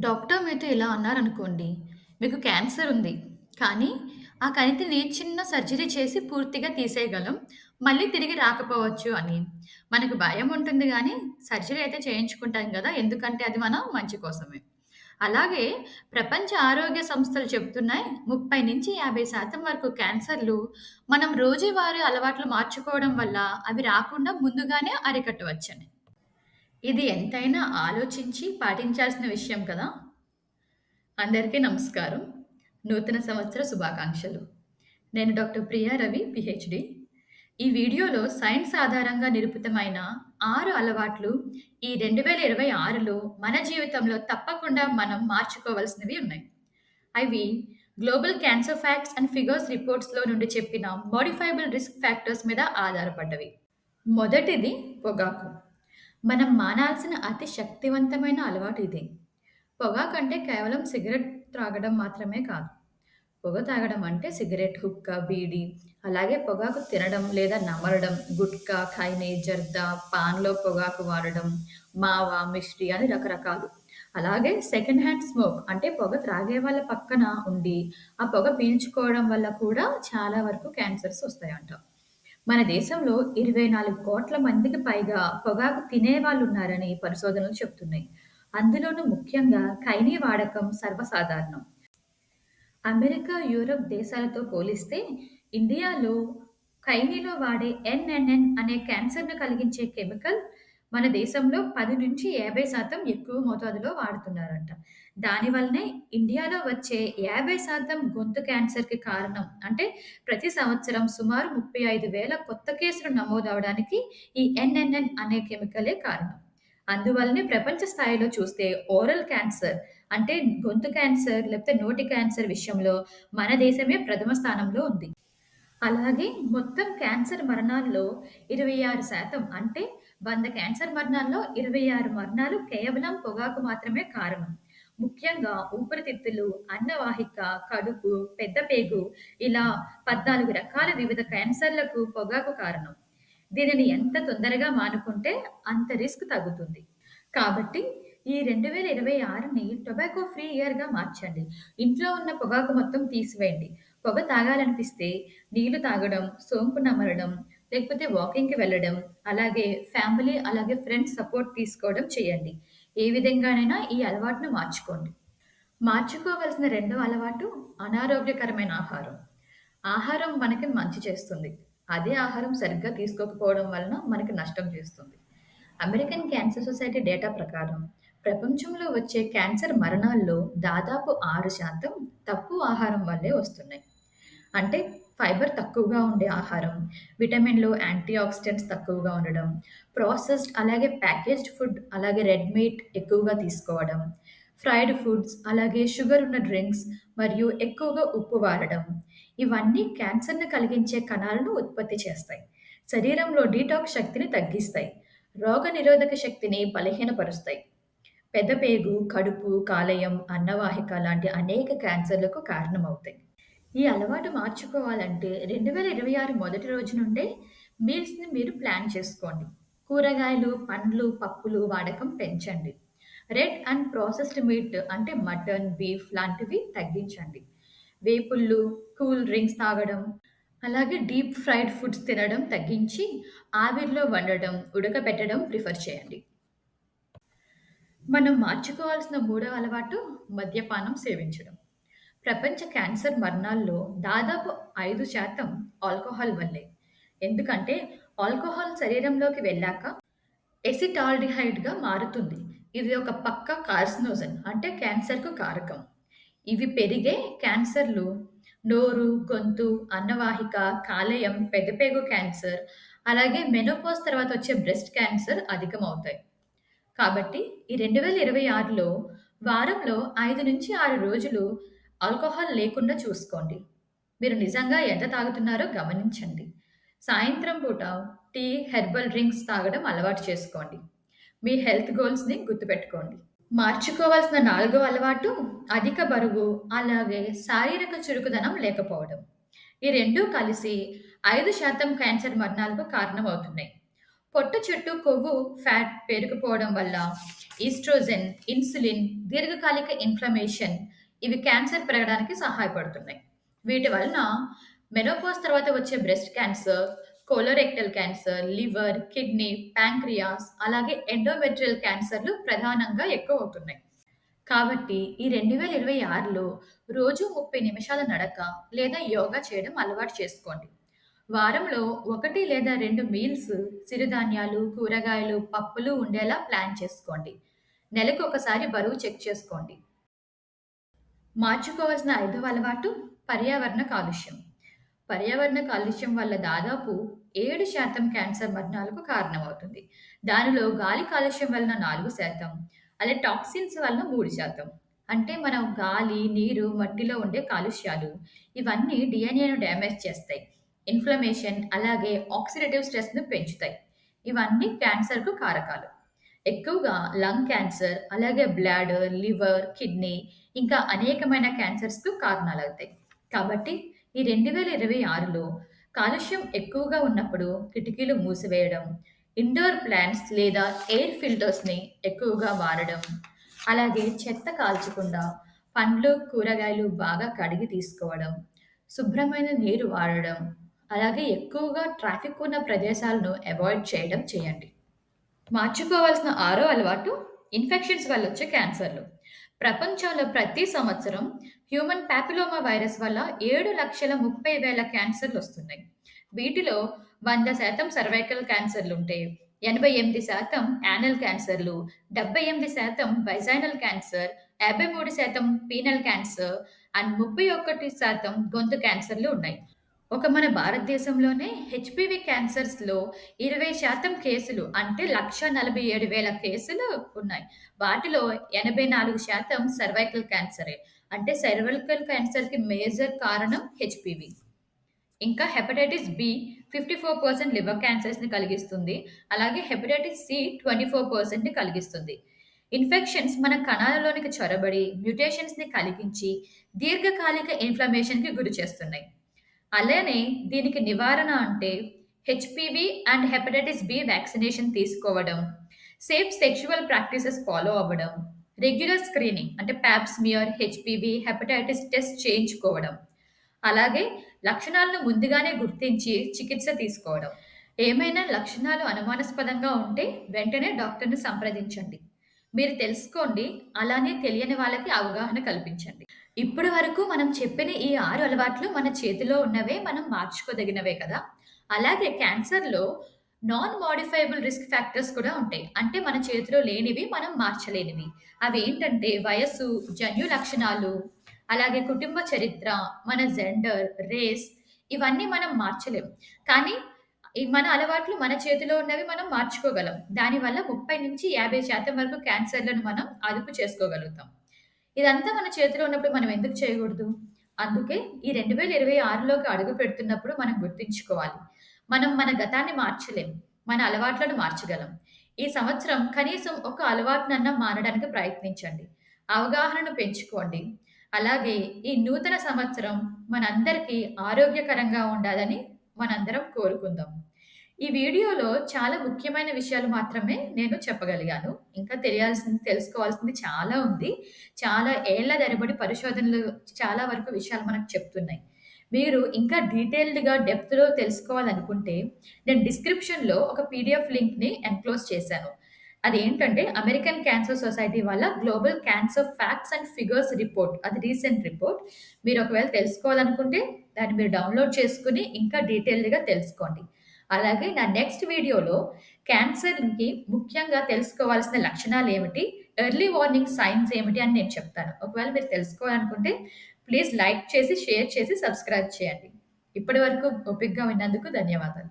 Doctor మీతో ఇలా అన్నారనుకోండి, "మీకు క్యాన్సర్ ఉంది. కానీ ఆ కణితిని చిన్న సర్జరీ చేసి పూర్తిగా తీసేయగలం. మళ్ళీ తిరిగి రాకపోవచ్చు" అని. మనకు భయం ఉంటుంది గానీ, సర్జరీ అయితే చేయించుకుంటాం గదా! ఎందుకంటే అది మన మంచి కోసమే. అలాగే ప్రపంచ ఆరోగ్య సంస్థలు చెబుతున్నాయి 30-50% వరకు క్యాన్సర్‌లు మనం రోజువారీ అలవాట్లు మార్చుకోవడం వల్ల అవి రాకుండా ముందుగానే అరికట్టవచ్చని. ఇది ఎంతైనా ఆలోచించి పాటించాల్సిన విషయం కదా! అందరికీ నమస్కారం. నూతన సంవత్సర శుభాకాంక్షలు. నేను డాక్టర్ ప్రియా రవి, పీహెచ్‌డీ. ఈ వీడియోలో సైన్స్ ఆధారంగా నిరూపితమైన 6 అలవాట్లు ఈ 2026లో మన జీవితంలో తప్పకుండా మనం మార్చుకోవాల్సినవి ఉన్నాయి. అవి global cancer facts and figures రిపోర్ట్స్‌లో నుండి చెప్పిన మోడిఫైయబుల్ రిస్క్ ఫ్యాక్టర్స్ మీద ఆధారపడ్డవి. మొదటిది పొగాకు. మనం మానాల్సిన అతి శక్తివంతమైన అలవాటు ఇదే. పొగాకంటే కేవలం సిగరెట్ త్రాగడం మాత్రమే కాదు. పొగ తాగడం అంటే సిగరెట్, హుక్కా, బీడీ, అలాగే పొగాకు తినడం లేదా నమలడం, గుట్కా, ఖైనీ, జర్దా, పాన్‌లో పొగాకు వాడడం, మావా, మిశ్రీ అని రకరకాలు. అలాగే సెకండ్ హ్యాండ్ స్మోక్ అంటే పొగ త్రాగే వాళ్ళ పక్కన ఉండి, ఆ పొగ పీల్చుకోవడం వల్ల కూడా చాలా వరకు క్యాన్సర్స్ వస్తాయంట. మన దేశంలో 24,00,00,000 మందికి పైగా పొగాకు తినేవాళ్ళున్నారని పరిశోధనలు చెప్తున్నాయి. అందులోనూ ముఖ్యంగా ఖైనీ వాడకం సర్వసాధారణం. అమెరికా, యూరప్ దేశాలతో పోలిస్తే ఇండియాలో ఖైనీలో వాడే ఎన్ఎన్ఎన్ అనే క్యాన్సర్‌ను కలిగించే కెమికల్ మన దేశంలో 10-50% ఎక్కువ మోతాదులో వాడుతున్నారంట. దానివల్లనే ఇండియాలో వచ్చే 50% గొంతు క్యాన్సర్‌కి కారణం. అంటే ప్రతి సంవత్సరం సుమారు 35,000 కొత్త కేసులు నమోదవ్వడానికి ఈ ఎన్ఎన్ఎన్ అనే కెమికలే కారణం. అందువల్లనే ప్రపంచ స్థాయిలో చూస్తే ఓరల్ క్యాన్సర్ అంటే గొంతు క్యాన్సర్ లేకపోతే నోటి క్యాన్సర్ విషయంలో మన దేశమే ప్రథమ స్థానంలో ఉంది. అలాగే మొత్తం క్యాన్సర్ మరణాల్లో 26% అంటే 100 క్యాన్సర్ మరణాల్లో 26 మరణాలు కేవలం పొగాకు మాత్రమే కారణం. ముఖ్యంగా ఊపిరితిత్తులు, అన్నవాహిక, కడుపు, పెద్ద పేగు ఇలా 14 రకాల వివిధ క్యాన్సర్‌లకు పొగాకు కారణం. దీనిని ఎంత తొందరగా మానుకుంటే అంత రిస్క్ తగ్గుతుంది. కాబట్టి ఈ 2026ని టొబాకో ఫ్రీ ఇయర్‌గా మార్చండి. ఇంట్లో ఉన్న పొగాకు మొత్తం తీసివేయండి. పొగ తాగాలనిపిస్తే నీళ్లు తాగడం, సోంపు నమలడం, లేకపోతే వాకింగ్‌కి వెళ్ళడం, అలాగే ఫ్యామిలీ, అలాగే ఫ్రెండ్స్ సపోర్ట్ తీసుకోవడం చేయండి. ఏ విధంగానైనా ఈ అలవాటును మార్చుకోండి. మార్చుకోవాల్సిన రెండో అలవాటు అనారోగ్యకరమైన ఆహారం. ఆహారం మనకి మంచి చేస్తుంది. అదే ఆహారం సరిగ్గా తీసుకోకపోవడం వలన మనకి నష్టం చేస్తుంది. అమెరికన్ క్యాన్సర్ సొసైటీ డేటా ప్రకారం ప్రపంచంలో వచ్చే క్యాన్సర్ మరణాల్లో దాదాపు 6% తప్పు ఆహారం వల్లే వస్తున్నాయి. అంటే ఫైబర్ తక్కువగా ఉండే ఆహారం, విటమిన్‌లు, యాంటీ ఆక్సిడెంట్స్ తక్కువగా ఉండడం, ప్రాసెస్డ్ అలాగే ప్యాకేజ్డ్ ఫుడ్, అలాగే రెడ్ మీట్ ఎక్కువగా తీసుకోవడం, ఫ్రైడ్ ఫుడ్స్, అలాగే షుగర్ ఉన్న డ్రింక్స్ మరియు ఎక్కువగా ఉప్పు వాడడం. ఇవన్నీ క్యాన్సర్‌ని కలిగించే కణాలను ఉత్పత్తి చేస్తాయి. శరీరంలో డీటాక్స్ శక్తిని తగ్గిస్తాయి. రోగనిరోధక శక్తిని బలహీనపరుస్తాయి. పెదపేగు, కడుపు, కాలేయం, అన్నవాహిక లాంటి అనేక క్యాన్సర్‌లకు కారణమవుతాయి. ఈ అలవాటు మార్చుకోవాలంటే 2026 మొదటి రోజు నుండే మీల్స్‌ని మీరు ప్లాన్ చేసుకోండి. కూరగాయలు, పండ్లు, పప్పులు వాడకం పెంచండి. రెడ్ అండ్ ప్రాసెస్డ్ మీట్ అంటే మటన్, బీఫ్ లాంటివి తగ్గించండి. వేపుళ్ళు, కూల్ డ్రింక్స్ తాగడం, అలాగే డీప్ ఫ్రైడ్ ఫుడ్స్ తినడం తగ్గించి ఆవిరిలో వండడం, ఉడకబెట్టడం ప్రిఫర్ చేయండి. మనం మార్చుకోవాల్సిన మూడవ అలవాటు మద్యపానం సేవించడం. ప్రపంచ క్యాన్సర్ మరణాల్లో దాదాపు 5% ఆల్కహాల్ వల్లే. ఎందుకంటే ఆల్కహాల్ శరీరంలోకి వెళ్ళాక ఎసిటాల్డిహైడ్‌గా మారుతుంది. ఇది ఒక పక్కా కార్సినోజన్ అంటే క్యాన్సర్‌కు కారకం. ఇవి పెరిగే క్యాన్సర్‌లు నోరు, గొంతు, అన్నవాహిక, కాలేయం, పెదపేగు క్యాన్సర్, అలాగే మెనోపాజ్ తర్వాత వచ్చే బ్రెస్ట్ క్యాన్సర్ అధికమవుతాయి. కాబట్టి ఈ 2026లో వారంలో 5-6 రోజులు ఆల్కహాల్ లేకుండా చూసుకోండి. మీరు నిజంగా ఎంత తాగుతున్నారో గమనించండి. సాయంత్రం పూట టీ, హెర్బల్ డ్రింక్స్ తాగడం అలవాటు చేసుకోండి. మీ హెల్త్ గోల్స్‌ని గుర్తుపెట్టుకోండి. మార్చుకోవాల్సిన నాలుగో అలవాటు అధిక బరువు, అలాగే శారీరక చురుకుదనం లేకపోవడం. ఈ 2 కలిసి 5% క్యాన్సర్ మరణాలకు కారణమవుతున్నాయి. పొట్ట చుట్టూ కొవ్వు, ఫ్యాట్ పేరుకుపోవడం వల్ల ఈస్ట్రోజెన్, ఇన్సులిన్, దీర్ఘకాలిక ఇన్ఫ్లమేషన్ ఇవి క్యాన్సర్ పెరగడానికి సహాయపడుతున్నాయి. వీటి వలన మెనోపాజ్ తర్వాత వచ్చే breast cancer, colorectal cancer, liver, kidney, pancreas అలాగే ఎండోమెట్రియల్ క్యాన్సర్‌లు ప్రధానంగా ఎక్కువవుతున్నాయి. కాబట్టి ఈ 2026లో రోజు 30 నిమిషాల నడక లేదా యోగా చేయడం అలవాటు చేసుకోండి. వారంలో 1 లేదా 2 మీల్స్ సిరిధాన్యాలు, కూరగాయలు, పప్పులు ఉండేలా ప్లాన్ చేసుకోండి. నెలకు ఒకసారి బరువు చెక్ చేసుకోండి. మార్చుకోవాల్సిన ఐదవ అలవాటు పర్యావరణ కాలుష్యం. పర్యావరణ కాలుష్యం వల్ల దాదాపు 7% క్యాన్సర్ మరణాలకు కారణమవుతుంది. దానిలో గాలి కాలుష్యం వలన 4%, అలాగే టాక్సిన్స్ వలన 3%. అంటే మనం గాలి, నీరు, మట్టిలో ఉండే కాలుష్యాలు ఇవన్నీ డీఎన్ఏను డ్యామేజ్ చేస్తాయి. ఇన్‌ఫ్లమేషన్ అలాగే ఆక్సిడేటివ్ స్ట్రెస్‌ను పెంచుతాయి. ఇవన్నీ క్యాన్సర్‌కు కారకాలు. ఎక్కువగా లంగ్ క్యాన్సర్, అలాగే బ్లాడర్, లివర్, కిడ్నీ ఇంకా అనేకమైన క్యాన్సర్స్‌కు కారణాలవుతాయి. కాబట్టి ఈ 2026లో కాలుష్యం ఎక్కువగా ఉన్నప్పుడు కిటికీలు మూసివేయడం, ఇండోర్ ప్లాంట్స్ లేదా ఎయిర్ ఫిల్టర్స్‌ని ఎక్కువగా వాడడం, అలాగే చెత్త కాల్చకుండా పండ్లు, కూరగాయలు బాగా కడిగి తీసుకోవడం, శుభ్రమైన నీరు వాడడం, అలాగే ఎక్కువగా ట్రాఫిక్ ఉన్న ప్రదేశాలను అవాయిడ్ చేయడం చేయండి. మార్చుకోవాల్సిన ఆరో అలవాటు ఇన్ఫెక్షన్స్ వల్ల వచ్చే క్యాన్సర్లు. ప్రపంచంలో ప్రతి సంవత్సరం హ్యూమన్ పాపిలోమా వైరస్ వల్ల 7,30,000 క్యాన్సర్లు వస్తున్నాయి. వీటిలో 100% సర్వైకల్ క్యాన్సర్లు ఉంటే, 88% యానల్ క్యాన్సర్లు, 78% vaginal cancer, 53% penile cancer and 31% గొంతు క్యాన్సర్లు ఉన్నాయి. ఒక మన భారతదేశంలోనే హెచ్‌పివి క్యాన్సర్స్‌లో 20% కేసులు అంటే 1,47,000 కేసులు ఉన్నాయి. వాటిలో 84% సర్వైకల్ క్యాన్సరే. అంటే సర్వైకల్ క్యాన్సర్‌కి మేజర్ కారణం హెచ్‌పివి. ఇంకా హెపటైటిస్ బి 54% లివర్ క్యాన్సర్స్‌ని కలిగిస్తుంది. అలాగే హెపటైటిస్ సి 24% కలిగిస్తుంది. ఇన్ఫెక్షన్స్ మన కణాలలోనికి చొరబడి మ్యుటేషన్స్‌ని కలిగించి దీర్ఘకాలిక ఇన్‌ఫ్లమేషన్‌కి గురి చేస్తున్నాయి. అలానే దీనికి నివారణ అంటే HPV and hepatitis B vaccination తీసుకోవడం, సేఫ్ సెక్సువల్ ప్రాక్టీసెస్ ఫాలో అవ్వడం, రెగ్యులర్ స్క్రీనింగ్ అంటే pap smear, HPV, hepatitis test చేయించుకోవడం. అలాగే లక్షణాలను ముందుగానే గుర్తించి చికిత్స తీసుకోవడం. ఏమైనా లక్షణాలు అనుమానాస్పదంగా ఉంటే వెంటనే డాక్టర్‌ని సంప్రదించండి. మీరు తెలుసుకోండి, అలానే తెలియని వాళ్ళకి అవగాహన కల్పించండి. ఇప్పటి వరకు మనం చెప్పిన ఈ 6 అలవాట్లు మన చేతిలో ఉన్నవే, మనం మార్చుకోదగినవే కదా! అలాగే క్యాన్సర్‌లో నాన్ మోడిఫైయబుల్ రిస్క్ ఫ్యాక్టర్స్ కూడా ఉంటాయి. అంటే మన చేతిలో లేనివి, మనం మార్చలేనివి. అవేంటంటే వయస్సు, జన్యు లక్షణాలు, అలాగే కుటుంబ చరిత్ర, మన జెండర్, రేస్ ఇవన్నీ మనం మార్చలేం. కానీ ఈ మన అలవాట్లు మన చేతిలో ఉన్నవి మనం మార్చుకోగలం. దానివల్ల 30-50% వరకు క్యాన్సర్‌లను మనం అదుపు చేసుకోగలుగుతాం. ఇదంతా మన చేతిలో ఉన్నప్పుడు మనం ఎందుకు చేయకూడదు? అందుకే ఈ 2026లోకి అడుగు పెడుతున్నప్పుడు మనం గుర్తుంచుకోవాలి. మనం మన గతాన్ని మార్చలేం. మన అలవాట్లను మార్చగలం. ఈ సంవత్సరం కనీసం ఒక అలవాటునన్నా మానడానికి ప్రయత్నించండి. అవగాహనను పెంచుకోండి. అలాగే ఈ నూతన సంవత్సరం మనందరికీ ఆరోగ్యకరంగా ఉండాలని మనందరం కోరుకుందాం. ఈ వీడియోలో చాలా ముఖ్యమైన విషయాలు మాత్రమే నేను చెప్పగలిగాను. ఇంకా తెలుసుకోవాల్సింది చాలా ఉంది. చాలా ఏళ్ల తరబడి పరిశోధనలు చాలా వరకు విషయాలు మనకు చెప్తున్నాయి. మీరు ఇంకా డీటెయిల్డ్‌గా డెప్త్‌లో తెలుసుకోవాలనుకుంటే, నేను డిస్క్రిప్షన్‌లో ఒక పీడీఎఫ్ లింక్‌ని ఎన్‌క్లోజ్ చేశాను. అదేంటంటే అమెరికన్ క్యాన్సర్ సొసైటీ వాళ్ళ global cancer facts and figures report. అది రీసెంట్ రిపోర్ట్. మీరు ఒకవేళ తెలుసుకోవాలనుకుంటే దాన్ని మీరు డౌన్‌లోడ్ చేసుకొని ఇంకా డీటెయిల్డ్‌గా తెలుసుకోండి. అలాగే నా నెక్స్ట్ వీడియోలో క్యాన్సర్‌కి ముఖ్యంగా తెలుసుకోవాల్సిన లక్షణాలేమిటి? ఎర్లీ వార్నింగ్ సైన్స్ ఏమిటి అని నేను చెప్తాను. ఒకవేళ మీరు తెలుసుకోవాలనుకుంటే ప్లీజ్ లైక్ చేసి, షేర్ చేసి, సబ్స్క్రైబ్ చేయండి. ఇప్పటి వరకు ఓపికగా విన్నందుకు ధన్యవాదాలు.